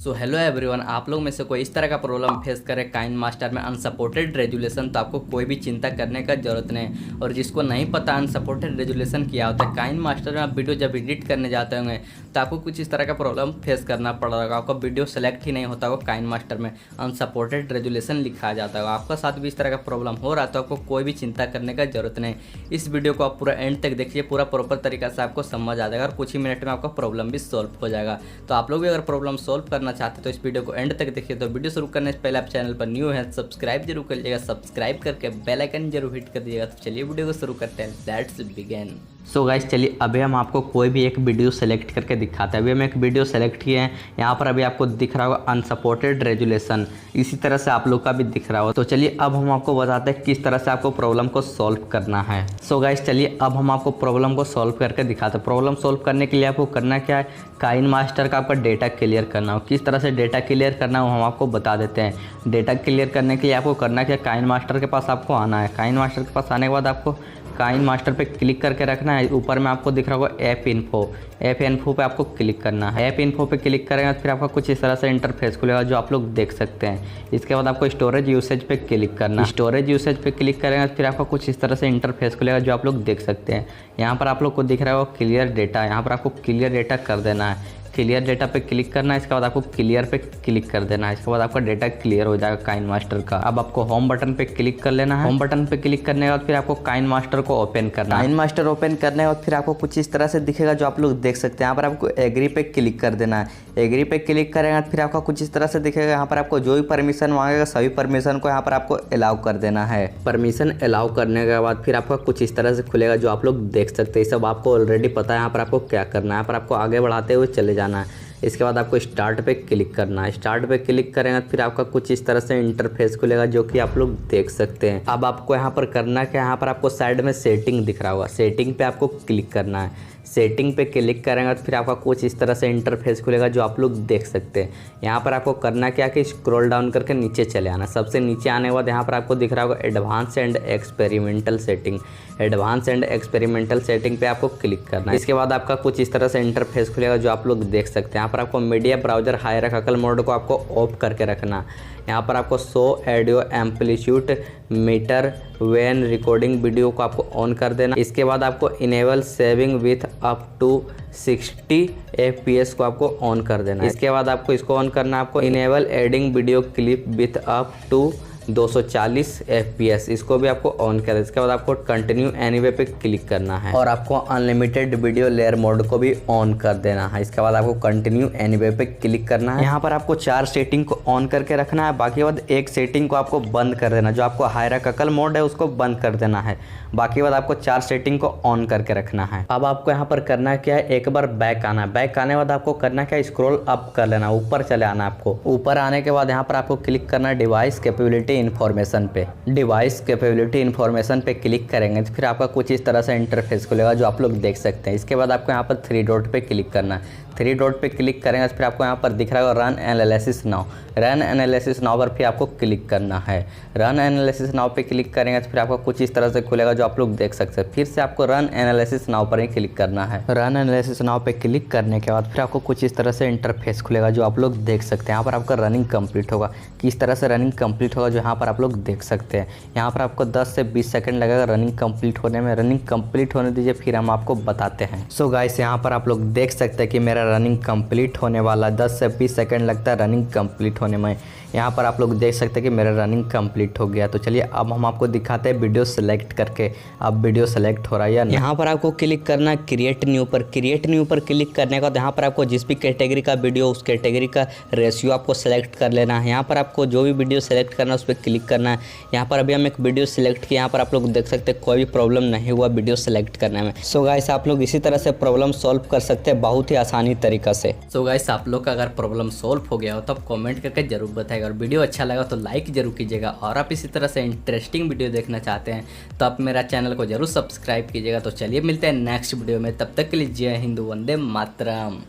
So hello everyone, आप लोग में से कोई इस तरह का प्रॉब्लम फेस करे काइनमास्टर में अनसपोर्टेड रेजुलेशन, तो आपको कोई भी चिंता करने का जरूरत नहीं। और जिसको नहीं पता अनसपोर्टेड रेजुलेशन क्या होता है, काइनमास्टर में आप वीडियो जब एडिट करने जाते होंगे तो आपको कुछ इस तरह का प्रॉब्लम फेस करना पड़ रहा होगा। आपका वीडियो सेलेक्ट ही नहीं होता होगा, काइनमास्टर में अनसपोर्टेड रेजुलेशन लिखा जाता होगा। आपका साथ भी इस तरह का प्रॉब्लम हो रहा है तो आपको कोई भी चिंता करने का जरूरत नहीं। इस वीडियो को आप पूरा एंड तक देखिए, पूरा प्रॉपर तरीका से आपको समझ आ जाएगा और कुछ ही मिनट में आपका प्रॉब्लम भी सॉल्व हो जाएगा। तो आप लोग भी अगर प्रॉब्लम सॉल्व करना चाहते हैं तो इस वीडियो को एंड तक देखिए। तो वीडियो शुरू करने से पहले आप चैनल पर न्यू है सब्सक्राइब जरूर कर लीजिएगा, सब्सक्राइब करके बेल आइकन जरूर हिट कर दीजिएगा। तो चलिए वीडियो को शुरू करते हैं, लेट्स बिगिन। सो गाइस चलिए अभी हम आपको कोई भी एक वीडियो सेलेक्ट करके दिखाते हैं। अभी हम एक वीडियो सेलेक्ट किए हैं, यहाँ पर अभी आपको दिख रहा होगा अनसपोर्टेड रेजुलेशन, इसी तरह से आप लोग का भी दिख रहा होगा। तो चलिए अब हम आपको बताते हैं किस तरह से आपको प्रॉब्लम को सॉल्व करना है। सो गाइस चलिए अब हम आपको प्रॉब्लम को सॉल्व करके दिखाते हैं। प्रॉब्लम सॉल्व करने के लिए आपको करना क्या है, काइनमास्टर का आपका डेटा क्लियर करना हो। किस तरह से डेटा क्लियर करना हो हम आपको बता देते हैं। डेटा क्लियर करने के लिए आपको करना क्या, काइनमास्टर के पास आपको आना है। काइनमास्टर के पास आने के बाद आपको काइनमास्टर पे क्लिक करके रखना है। ऊपर में आपको दिख रहा होगा ऐप इन्फो पे आपको क्लिक करना है। ऐप इन्फो पे क्लिक करेंगे तो फिर आपका कुछ इस तरह से इंटरफेस खुलेगा जो आप लोग देख सकते हैं। इसके बाद आपको स्टोरेज यूसेज पे क्लिक करना है। स्टोरेज यूसेज पे क्लिक करेंगे तो फिर आपका कुछ इस तरह से इंटरफेस खुलेगा जो आप लोग देख सकते हैं। यहाँ पर आप लोग को दिख रहा होगा क्लियर डेटा, यहाँ पर आपको क्लियर डेटा कर देना है। क्लियर डेटा पे क्लिक करना है, इसके बाद आपको क्लियर पे क्लिक कर देना है। इसके बाद आपका डेटा क्लियर हो जाएगा काइनमास्टर का। अब आपको होम बटन पे क्लिक कर लेना है। होम बटन पे क्लिक करने के बाद फिर आपको काइनमास्टर को ओपन करना है। काइनमास्टर ओपन करने के बाद फिर आपको कुछ इस तरह से दिखेगा जो आप लोग देख सकते हैं। यहाँ पर आपको एग्री पे क्लिक कर देना है। एग्री पे क्लिक करेंगे फिर आपका कुछ इस तरह से दिखेगा। यहाँ पर आपको जो भी परमिशन मांगेगा सभी परमिशन को यहाँ पर आपको अलाउ कर देना है। परमिशन अलाउ करने के बाद फिर आपका कुछ इस तरह से खुलेगा जो आप लोग देख सकते हैं। सब आपको ऑलरेडी पता है। यहाँ पर आपको क्या करना है, यहाँ पर आपको आगे बढ़ाते हुए चले जाना है। इसके बाद आपको स्टार्ट पे क्लिक करना है। स्टार्ट पे क्लिक करेंगे फिर आपका कुछ इस तरह से इंटरफेस खुलेगा जो कि आप लोग देख सकते हैं। अब आपको यहाँ पर करना क्या, यहाँ पर आपको साइड में सेटिंग दिख रहा होगा, सेटिंग पे आपको क्लिक करना है। सेटिंग पे क्लिक करेंगे तो फिर आपका कुछ इस तरह से इंटरफेस खुलेगा जो आप लोग देख सकते हैं। यहाँ पर आपको करना क्या कि स्क्रॉल डाउन करके नीचे चले आना। सबसे नीचे आने के बाद यहाँ पर आपको दिख रहा होगा advance and experimental setting. Advance and experimental setting पे आपको क्लिक करना है। इसके बाद आपका कुछ इस तरह से इंटरफेस खुलेगा जो आप लोग देख सकते हैं। यहाँ पर आपको मीडिया ब्राउजर हायरार्किकल मोड को आपको ऑफ करके रखना। यहाँ पर आपको show audio amplitude meter when recording video को आपको ऑन कर देना। इसके बाद आपको enable saving with up to 60 FPS को आपको ऑन कर देना। इसके बाद आपको इसको ऑन करना है, आपको enable adding video clip with up to 240 FPS, इसको भी आपको ऑन कर। इसके बाद आपको कंटिन्यू एनीवे पे क्लिक करना है और आपको अनलिमिटेड वीडियो लेयर मोड को भी ऑन कर देना है। इसके बाद आपको कंटिन्यू एनीवे पे क्लिक करना है। यहाँ पर आपको 4 सेटिंग को ऑन करके रखना है, बाकी बाद एक सेटिंग को आपको बंद कर देना। जो आपको हायरार्किकल मोड है उसको बंद कर देना है, बाकी बाद आपको 4 सेटिंग को ऑन करके रखना है। अब आपको यहाँ पर करना क्या है, एक बार बैक आना है। बैक आने के बाद आपको करना क्या, स्क्रॉल अप कर लेना, ऊपर चले आना। आपको ऊपर आने के बाद यहाँ पर आपको क्लिक करना है डिवाइस कैपेबिलिटी इन्फॉर्मेशन पे। डिवाइस कैपेबिलिटी इन्फॉर्मेशन पे क्लिक करेंगे तो फिर आपका कुछ इस तरह से इंटरफेस खुलेगा जो आप लोग देख सकते हैं। इसके बाद आपको यहाँ पर 3 डॉट पे क्लिक करना है। 3 डॉट पे क्लिक करेंगे तो फिर आपको यहाँ पर दिख रहा है run analysis now. Run analysis now पर फिर आपको क्लिक करना है। रन एनालिसिस नाउ पे क्लिक करेंगे तो फिर आपको कुछ इस तरह से खुलेगा जो आप लोग देख सकते हैं। फिर से आपको रन एनालिसिस नाउ पर ही क्लिक करना है। रन एनालिसिस नाउ पे क्लिक करने के बाद फिर आपको कुछ इस तरह से इंटरफेस खुलेगा जो आप लोग देख सकते हैं। यहाँ पर आपका रनिंग कंप्लीट होगा। किस तरह से रनिंग कंप्लीट होगा जो यहाँ पर आप लोग देख सकते हैं। यहाँ पर आपको 10 से 20 सेकंड लगेगा रनिंग कंप्लीट होने में। रनिंग कंप्लीट होने दीजिए फिर हम आपको बताते हैं। सो गाइस यहाँ पर आप लोग देख सकते हैं कि मेरा रनिंग कंप्लीट होने वाला, 10 से 20 सेकंड लगता है रनिंग कंप्लीट होने में। यहाँ पर आप लोग देख सकते हैं कि मेरा रनिंग कंप्लीट हो गया। तो चलिए अब हम आपको दिखाते हैं वीडियो सेलेक्ट करके। अब वीडियो सेलेक्ट हो रहा है या नहीं। यहाँ पर आपको क्लिक करना है क्रिएट न्यू पर। क्रिएट न्यू पर क्लिक करने के बाद यहाँ पर आपको जिस भी कैटेगरी का वीडियो उस कैटेगरी का रेशियो आपको सेलेक्ट कर लेना है। यहाँ पर आपको जो भी वीडियो सेलेक्ट करना है उस पर क्लिक करना है। यहाँ पर अभी हम एक वीडियो सेलेक्ट किया, यहाँ पर आप लोग देख सकते हैं कोई भी प्रॉब्लम नहीं हुआ वीडियो सेलेक्ट करने में। सो गाइस आप लोग इसी तरह से प्रॉब्लम सॉल्व कर सकते हैं बहुत ही आसानी तरीका से। सो गाइस आप लोग का अगर प्रॉब्लम सॉल्व हो गया हो तो आप कमेंट करके जरूर बताएगा, और वीडियो अच्छा लगा तो लाइक जरूर कीजिएगा। और आप इसी तरह से इंटरेस्टिंग वीडियो देखना चाहते हैं तो आप मेरा चैनल को जरूर सब्सक्राइब कीजिएगा। तो चलिए मिलते हैं नेक्स्ट वीडियो में, तब तक के लिए जय हिंद, वंदे मातरम।